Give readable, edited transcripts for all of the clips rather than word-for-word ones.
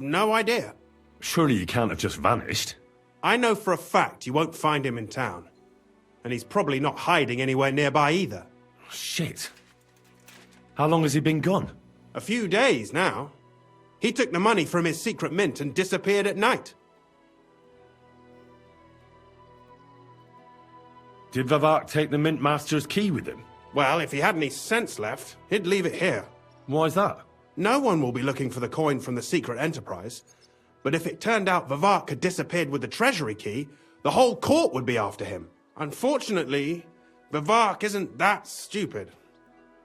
no idea. Surely you can't have just vanished. I know for a fact you won't find him in town. And he's probably not hiding anywhere nearby either. Shit. How long has he been gone? A few days now. He took the money from his secret mint and disappeared at night. Did Vivek take the Mint Master's key with him? Well, if he had any sense left, he'd leave it here. Why's that? No one will be looking for the coin from the secret enterprise. But if it turned out Vivek had disappeared with the treasury key, the whole court would be after him. Unfortunately, Vivek isn't that stupid.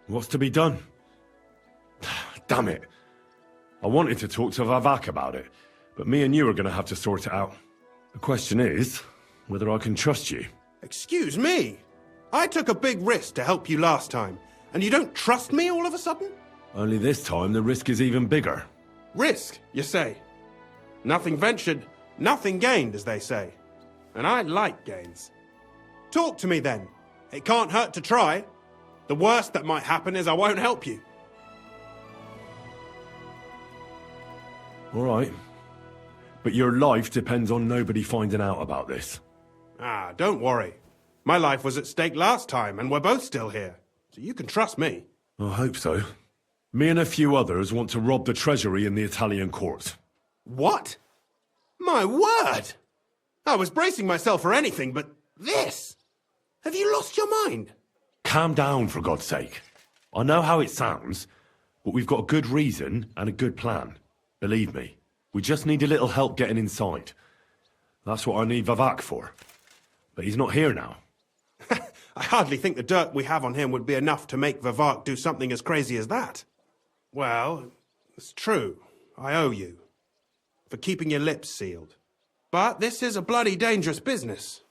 What's to be done? Damn it. I wanted to talk to Vivek about it, but me and you are going to have to sort it out. The question is, whether I can trust you. Excuse me? I took a big risk to help you last time, and you don't trust me all of a sudden? Only this time the risk is even bigger. Risk, you say? Nothing ventured, nothing gained, as they say. And I like gains. Talk to me then. It can't hurt to try. The worst that might happen is I won't help you. All right. But your life depends on nobody finding out about this. Ah, don't worry. My life was at stake last time, and we're both still here. So you can trust me. I hope so. Me and a few others want to rob the treasury in the Italian court. What? My word! I was bracing myself for anything but this. Have you lost your mind? Calm down, for God's sake. I know how it sounds, but we've got a good reason and a good plan. Believe me, we just need a little help getting inside. That's what I need Vivek for. But he's not here now. I hardly think the dirt we have on him would be enough to make Vivek do something as crazy as that. Well, it's true. I owe you. For keeping your lips sealed. But this is a bloody dangerous business.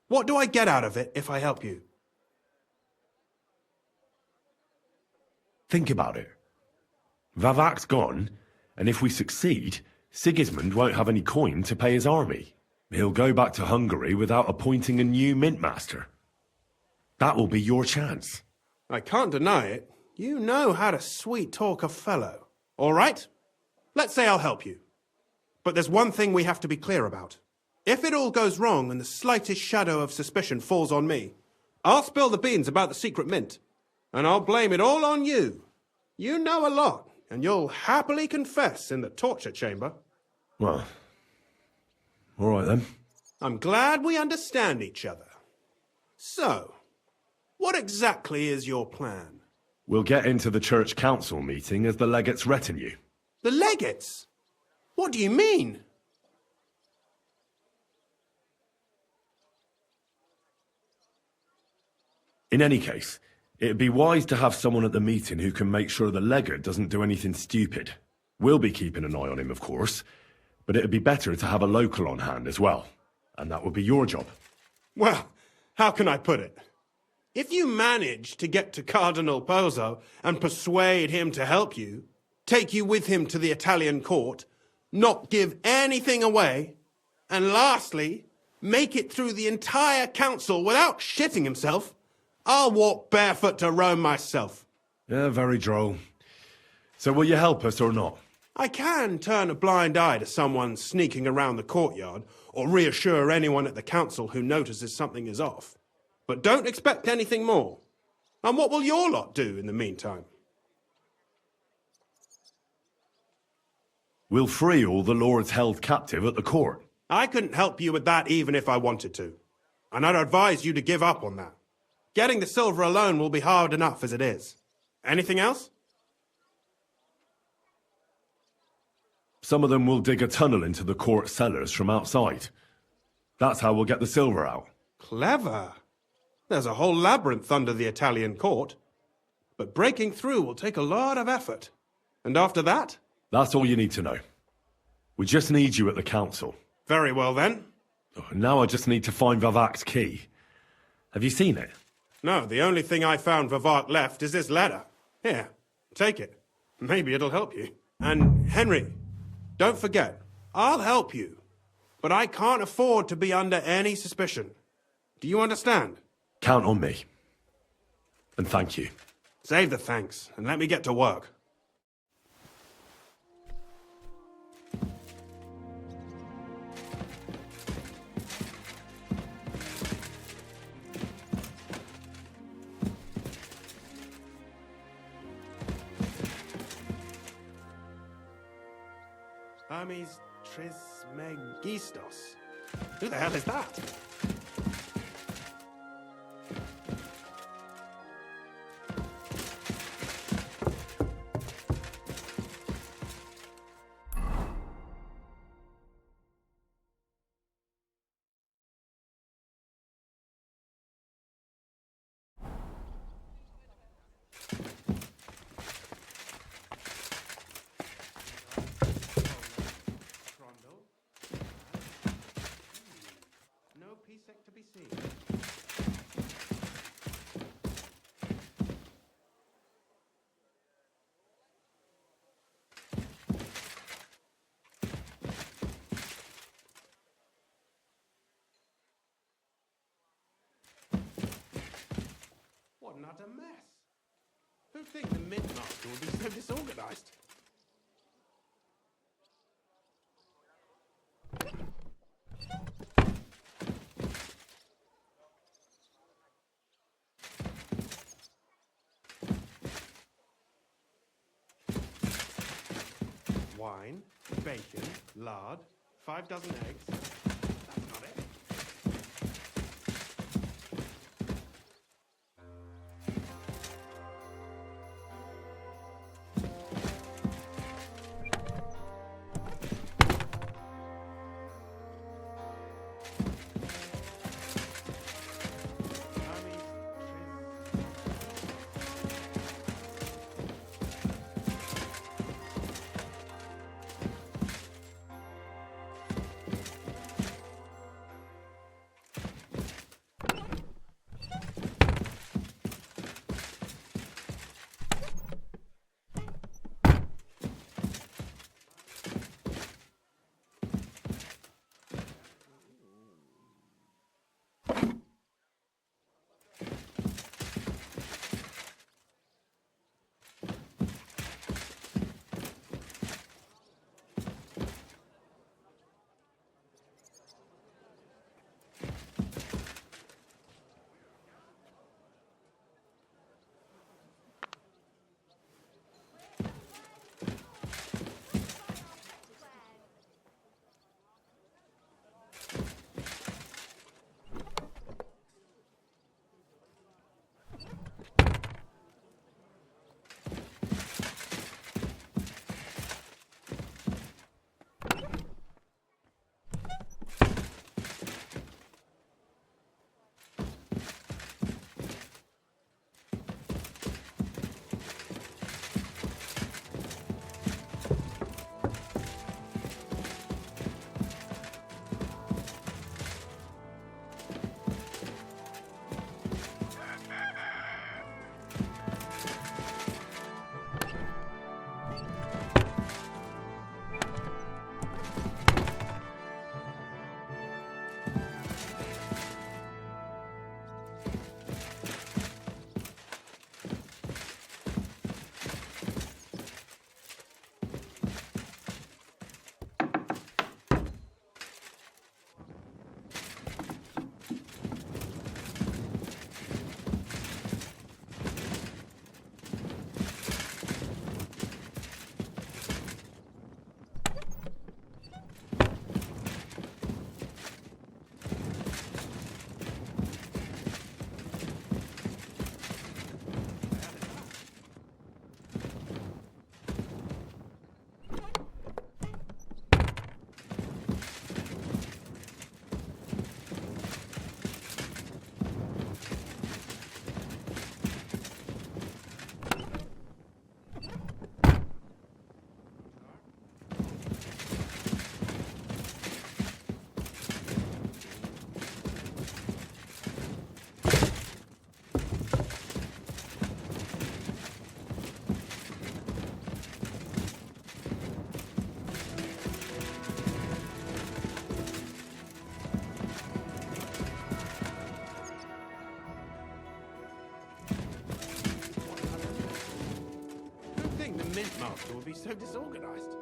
What do I get out of it if I help you? Think about it. Vivek's gone, and if we succeed, Sigismund won't have any coin to pay his army. He'll go back to Hungary without appointing a new mint master. That will be your chance. I can't deny it. You know how to sweet-talk a fellow. All right? Let's say I'll help you. But there's one thing we have to be clear about. If it all goes wrong and the slightest shadow of suspicion falls on me, I'll spill the beans about the secret mint. And I'll blame it all on you. You know a lot, and you'll happily confess in the torture chamber. Well, all right then. I'm glad we understand each other. So, what exactly is your plan? We'll get into the church council meeting as the legate's retinue. The legates? What do you mean? In any case, it'd be wise to have someone at the meeting who can make sure the legate doesn't do anything stupid. We'll be keeping an eye on him, of course, but it'd be better to have a local on hand as well. And that would be your job. Well, how can I put it? If you manage to get to Cardinal Pozzo and persuade him to help you, take you with him to the Italian court, not give anything away, and lastly, make it through the entire council without shitting himself, I'll walk barefoot to Rome myself. Yeah, very droll. So will you help us or not? I can turn a blind eye to someone sneaking around the courtyard, or reassure anyone at the council who notices something is off. But don't expect anything more. And what will your lot do in the meantime? We'll free all the lords held captive at the court. I couldn't help you with that even if I wanted to. And I'd advise you to give up on that. Getting the silver alone will be hard enough as it is. Anything else? Some of them will dig a tunnel into the court cellars from outside. That's how we'll get the silver out. Clever. There's a whole labyrinth under the Italian court. But breaking through will take a lot of effort. And after that? That's all you need to know. We just need you at the council. Very well then. Now I just need to find Vivek's key. Have you seen it? No, the only thing I found Vivek left is this letter. Here, take it. Maybe it'll help you. And Henry, don't forget, I'll help you. But I can't afford to be under any suspicion. Do you understand? Count on me. And thank you. Save the thanks, and let me get to work. Hermes Trismegistos. Who the hell is that? No PSEC to be seen. What an utter mess. Who'd think the Mint Master would be so disorganized? Wine, bacon, lard, 5 dozen eggs. That's not it. Mint Master would be so disorganized.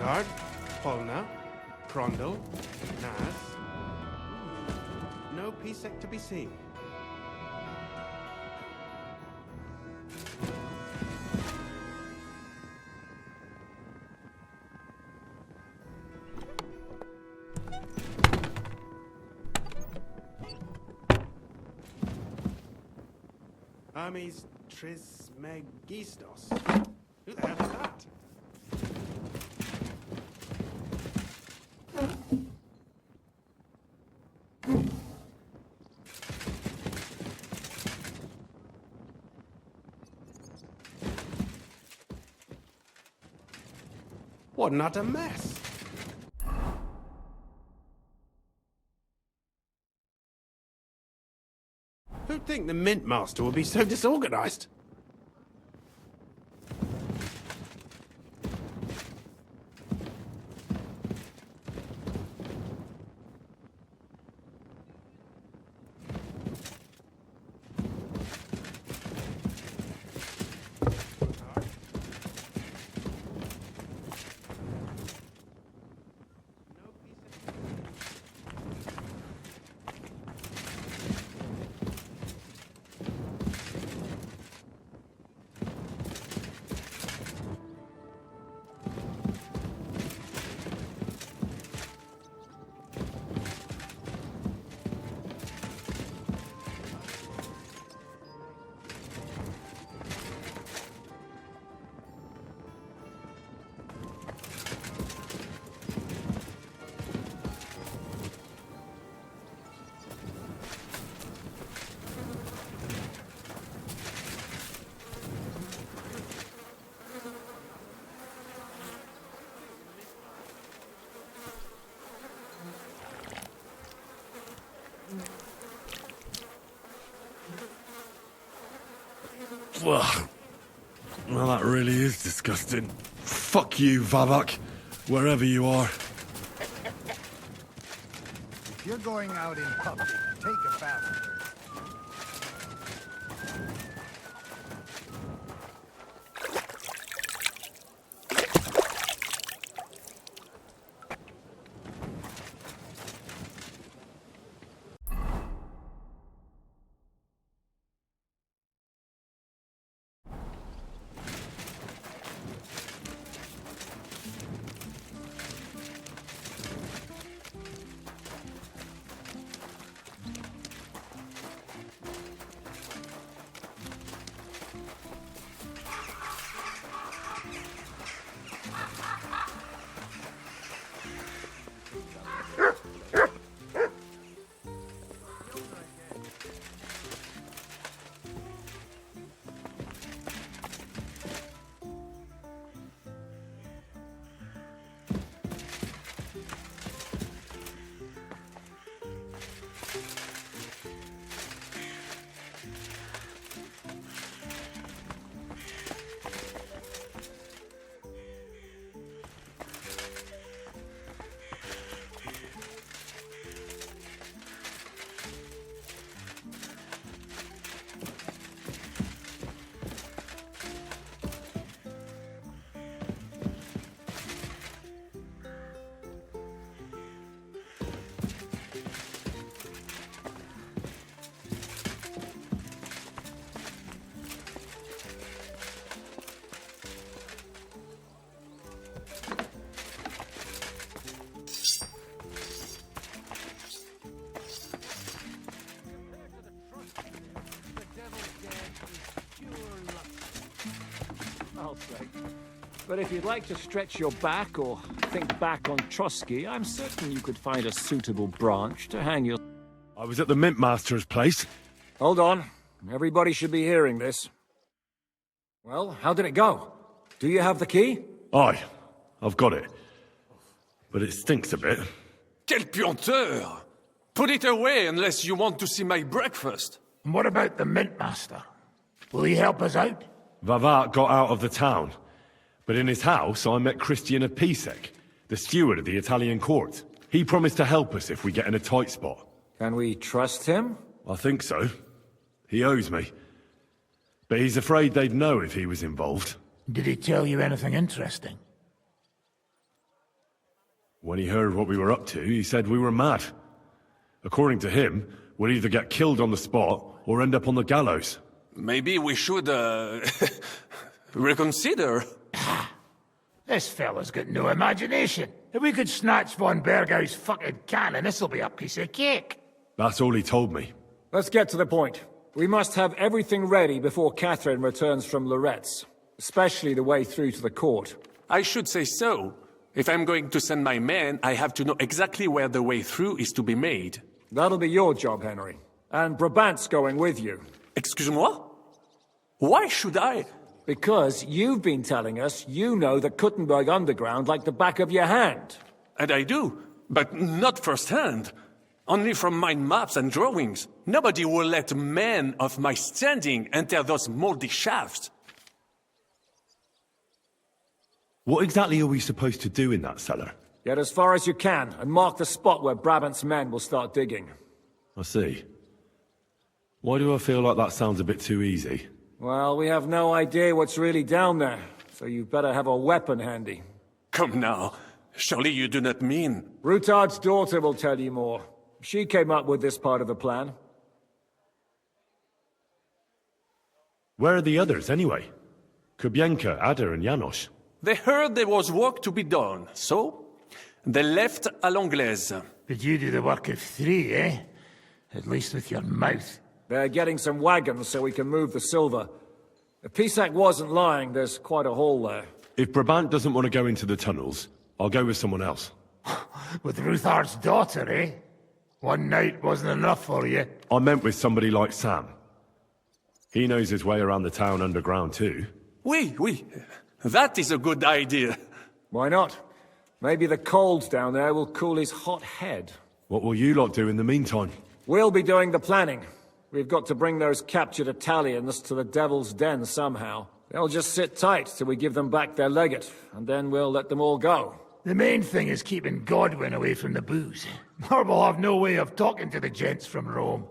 Petard, Polna, Krondel, Naz. No Pisek to be seen. Hermes Trismegistos. Who the hell is that? What an utter mess! Who'd think the Mint Master would be so disorganized? Ugh. Well, that really is disgusting. Fuck you, Vavak, wherever you are. If you're going out in public, take a bath first. I'll say. But if you'd like to stretch your back or think back on Trotsky, I'm certain you could find a suitable branch to hang your... I was at the Mint Master's place. Hold on. Everybody should be hearing this. Well, how did it go? Do you have the key? Aye, I've got it. But it stinks a bit. Quelle puanteur! Put it away unless you want to see my breakfast. And what about the Mint Master? Will he help us out? Vavak got out of the town. But in his house, I met Christian Pisek, the steward of the Italian court. He promised to help us if we get in a tight spot. Can we trust him? I think so. He owes me. But he's afraid they'd know if he was involved. Did he tell you anything interesting? When he heard what we were up to, he said we were mad. According to him, we'll either get killed on the spot or end up on the gallows. Maybe we should, reconsider. This fella's got no imagination. If we could snatch von Bergau's fucking cannon, this'll be a piece of cake. That's all he told me. Let's get to the point. We must have everything ready before Catherine returns from Loretz, especially the way through to the court. I should say so. If I'm going to send my men, I have to know exactly where the way through is to be made. That'll be your job, Henry. And Brabant's going with you. Excuse-moi? Why should I? Because you've been telling us you know the Kuttenberg underground like the back of your hand. And I do, but not firsthand. Only from mind maps and drawings. Nobody will let men of my standing enter those moldy shafts. What exactly are we supposed to do in that cellar? Get as far as you can, and mark the spot where Brabant's men will start digging. I see. Why do I feel like that sounds a bit too easy? Well, we have no idea what's really down there, so you better have a weapon handy. Come now. Surely you do not mean... Rutard's daughter will tell you more. She came up with this part of the plan. Where are the others, anyway? Kubienka, Ada, and Janos. They heard there was work to be done, so they left à l'anglaise. But you do the work of 3, eh? At least with your mouth. They're getting some wagons so we can move the silver. If Pisak wasn't lying, there's quite a hole there. If Brabant doesn't want to go into the tunnels, I'll go with someone else. With Ruthar's daughter, eh? One night wasn't enough for you. I meant with somebody like Sam. He knows his way around the town underground too. Oui. That is a good idea. Why not? Maybe the cold down there will cool his hot head. What will you lot do in the meantime? We'll be doing the planning. We've got to bring those captured Italians to the Devil's Den somehow. They'll just sit tight till we give them back their legate, and then we'll let them all go. The main thing is keeping Godwin away from the booze. Or we'll have no way of talking to the gents from Rome.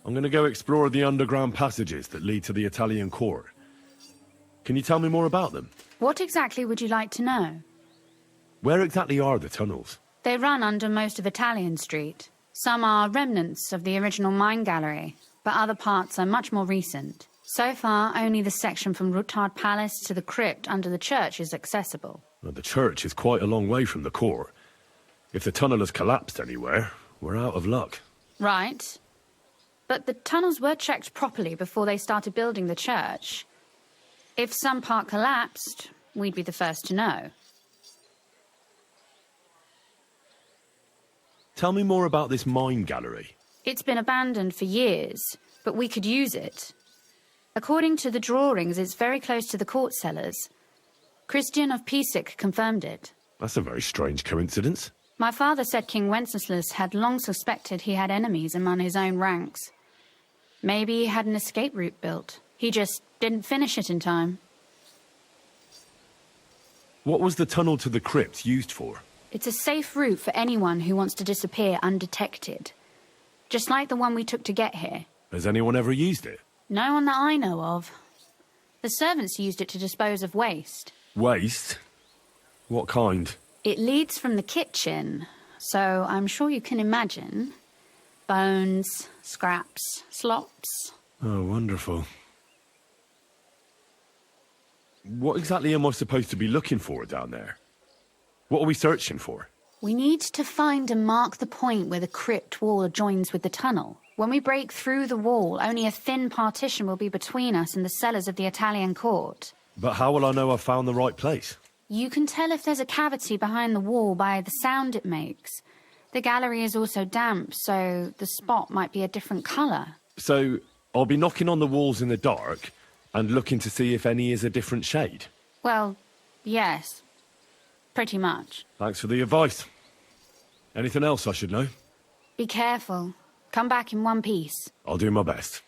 I'm gonna go explore the underground passages that lead to the Italian court. Can you tell me more about them? What exactly would you like to know? Where exactly are the tunnels? They run under most of Italian Street. Some are remnants of the original mine gallery, but other parts are much more recent. So far, only the section from Rutard Palace to the crypt under the church is accessible. Well, the church is quite a long way from the court. If the tunnel has collapsed anywhere, we're out of luck. Right. But the tunnels were checked properly before they started building the church. If some part collapsed, we'd be the first to know. Tell me more about this mine gallery. It's been abandoned for years, but we could use it. According to the drawings, it's very close to the court cellars. Christian of Pisak confirmed it. That's a very strange coincidence. My father said King Wenceslas had long suspected he had enemies among his own ranks. Maybe he had an escape route built. He just didn't finish it in time. What was the tunnel to the crypt used for? It's a safe route for anyone who wants to disappear undetected. Just like the one we took to get here. Has anyone ever used it? No one that I know of. The servants used it to dispose of waste. Waste? What kind? It leads from the kitchen, so I'm sure you can imagine. Bones, scraps, slops. Oh, wonderful. What exactly am I supposed to be looking for down there? What are we searching for? We need to find and mark the point where the crypt wall joins with the tunnel. When we break through the wall, only a thin partition will be between us and the cellars of the Italian court. But how will I know I've found the right place? You can tell if there's a cavity behind the wall by the sound it makes. The gallery is also damp, so the spot might be a different colour. So, I'll be knocking on the walls in the dark and looking to see if any is a different shade? Well, yes. Pretty much. Thanks for the advice. Anything else I should know? Be careful. Come back in one piece. I'll do my best.